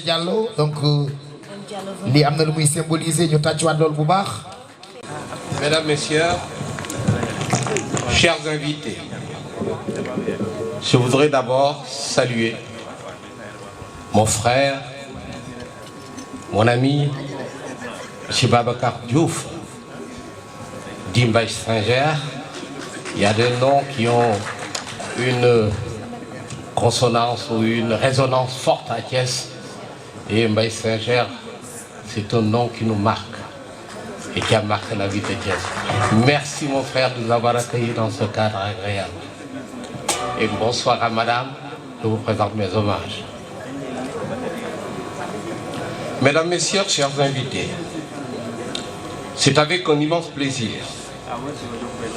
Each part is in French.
Diallo donc li am na lu muy symboliser ñu tàccuwaat loolu bu baax. Mesdames, Messieurs, chers invités, je voudrais d'abord saluer mon frère, mon ami, M. Babacar Diouf, dit Mbaye Singer. Il y a des noms qui ont une consonance ou une résonance forte à Thiès. Et Mbaye Singer, c'est un nom qui nous marque et qui a marqué la vie de Thiès. Merci mon frère de nous avoir accueillis dans ce cadre agréable. Et bonsoir à madame, je vous présente mes hommages. Mesdames, Messieurs, chers invités, c'est avec un immense plaisir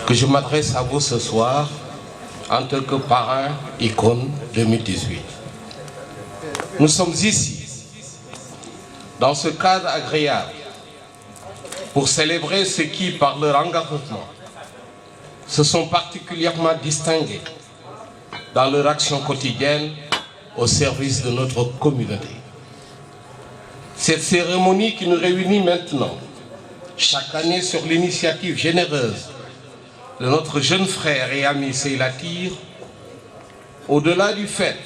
que je m'adresse à vous ce soir en tant que parrain icône 2018. Nous sommes ici, dans ce cadre agréable, pour célébrer ceux qui, par leur engagement, se sont particulièrement distingués dans leur action quotidienne au service de notre communauté. Cette cérémonie qui nous réunit maintenant, chaque année sur l'initiative généreuse de notre jeune frère et ami Seyla Tir, au-delà du fait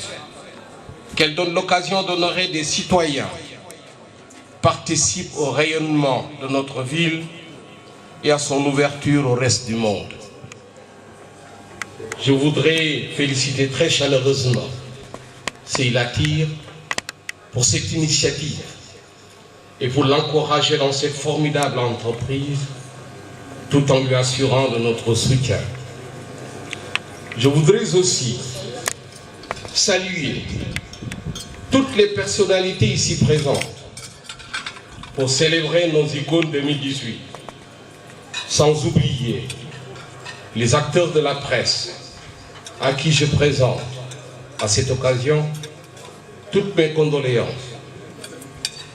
qu'elle donne l'occasion d'honorer des citoyens, participe au rayonnement de notre ville et à son ouverture au reste du monde. Je voudrais féliciter très chaleureusement Seyla Tir pour cette initiative et pour l'encourager dans cette formidable entreprise, tout en lui assurant de notre soutien. Je voudrais aussi saluer toutes les personnalités ici présentes pour célébrer nos icônes 2018, sans oublier les acteurs de la presse à qui je présente à cette occasion toutes mes condoléances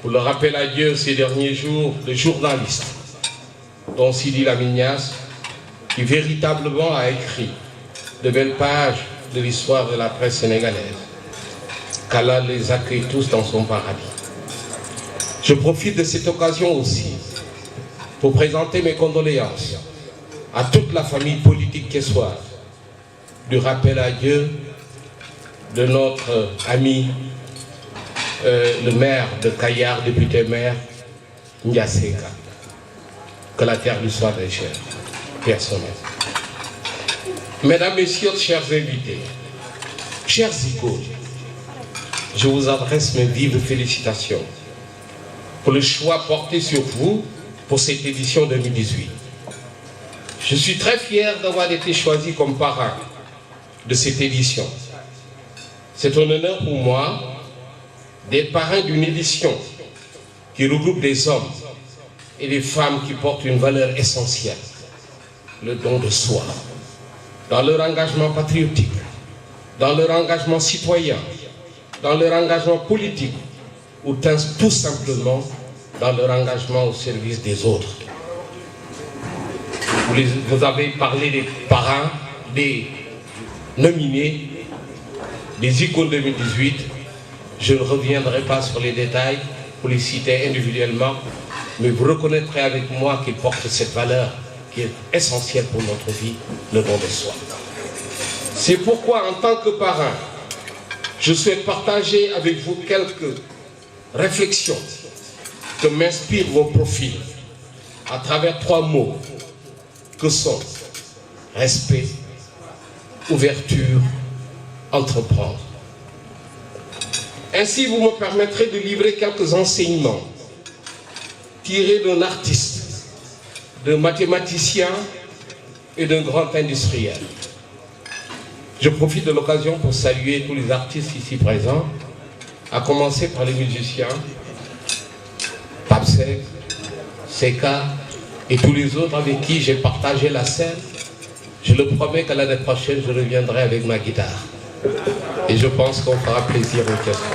pour le rappel à Dieu ces derniers jours de journalistes dont Sidi Lamignas, qui véritablement a écrit de belles pages de l'histoire de la presse sénégalaise. Qu'Allah les accueille tous dans son paradis. Je profite de cette occasion aussi pour présenter mes condoléances à toute la famille politique thiessoise, du rappel à Dieu de notre ami le maire de Kayar, député maire Ndiaseka. Que la terre lui soit légère, personnelle. Mesdames, Messieurs, chers invités, chers icônes, je vous adresse mes vives félicitations pour le choix porté sur vous pour cette édition 2018. Je suis très fier d'avoir été choisi comme parrain de cette édition. C'est un honneur pour moi d'être parrain d'une édition qui regroupe des hommes et des femmes qui portent une valeur essentielle, le don de soi, dans leur engagement patriotique, dans leur engagement citoyen, dans leur engagement politique, ou tout simplement dans leur engagement au service des autres. Vous avez parlé des parrains, des nominés, des icônes 2018. Je ne reviendrai pas sur les détails pour les citer individuellement, mais vous reconnaîtrez avec moi qu'ils portent cette valeur qui est essentielle pour notre vie, le don de soi. C'est pourquoi, en tant que parrain, je souhaite partager avec vous quelques réflexions que m'inspirent vos profils à travers 3 mots que sont respect, ouverture, entreprendre. Ainsi, vous me permettrez de livrer quelques enseignements tirés d'un artiste, d'un mathématicien et d'un grand industriel. Je profite de l'occasion pour saluer tous les artistes ici présents, à commencer par les musiciens, Papsek, Seka et tous les autres avec qui j'ai partagé la scène. Je le promets qu'à l'année prochaine, je reviendrai avec ma guitare. Et je pense qu'on fera plaisir aux questions.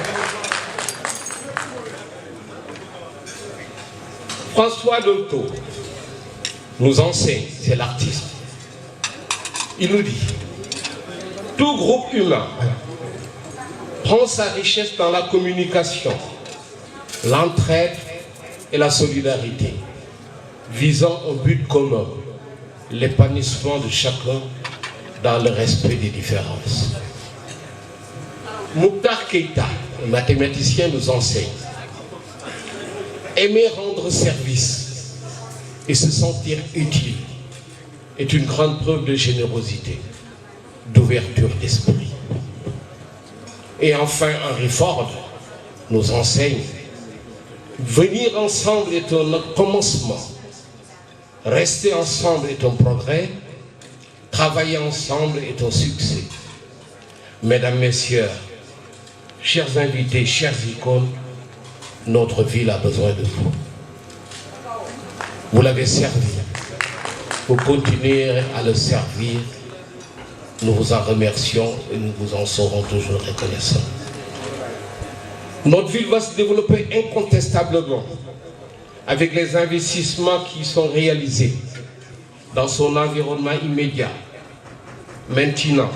François Dolto nous enseigne, c'est l'artiste. Il nous dit: tout groupe humain prend sa richesse dans la communication, l'entraide et la solidarité, visant un but commun, l'épanouissement de chacun dans le respect des différences. Mokhtar Keïta, un mathématicien, nous enseigne: aimer rendre service et se sentir utile est une grande preuve de générosité, d'ouverture d'esprit. Et enfin, Henry Ford nous enseigne: venir ensemble est un commencement, rester ensemble est un progrès, travailler ensemble est un succès. Mesdames, Messieurs, chers invités, chères icônes, notre ville a besoin de vous. Vous l'avez servi. Vous continuez à le servir. Nous vous en remercions et nous vous en serons toujours reconnaissants. Notre ville va se développer incontestablement avec les investissements qui sont réalisés dans son environnement immédiat. Maintenant,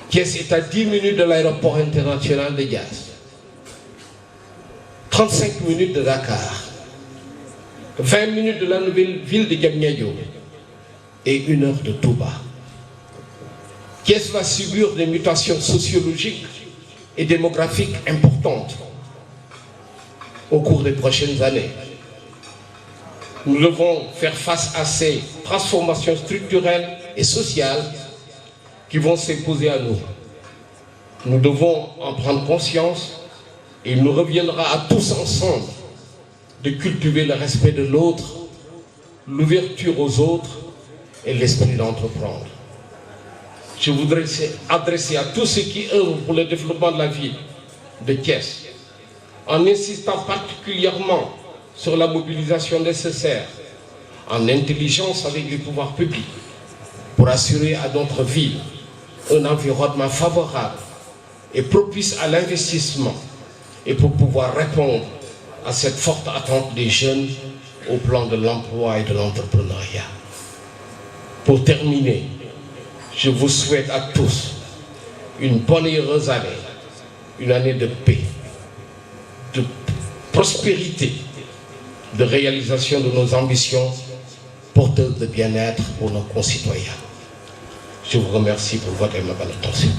Thiès est à 10 minutes de l'aéroport international de Diass, 35 minutes de Dakar, 20 minutes de la nouvelle ville de Diamniadio et 1 heure de Touba. Thiès va subir des mutations sociologiques et démographiques importantes au cours des prochaines années. Nous devons faire face à ces transformations structurelles et sociales qui vont s'imposer à nous. Nous devons en prendre conscience et il nous reviendra à tous ensemble de cultiver le respect de l'autre, l'ouverture aux autres et l'esprit d'entreprendre. Je voudrais adresser à tous ceux qui œuvrent pour le développement de la ville de Thiès, en insistant particulièrement sur la mobilisation nécessaire, en intelligence avec les pouvoirs publics, pour assurer à notre ville un environnement favorable et propice à l'investissement et pour pouvoir répondre à cette forte attente des jeunes au plan de l'emploi et de l'entrepreneuriat. Pour terminer, je vous souhaite à tous une bonne et heureuse année, une année de paix, de prospérité, de réalisation de nos ambitions porteuses de bien-être pour nos concitoyens. Je vous remercie pour votre aimable attention.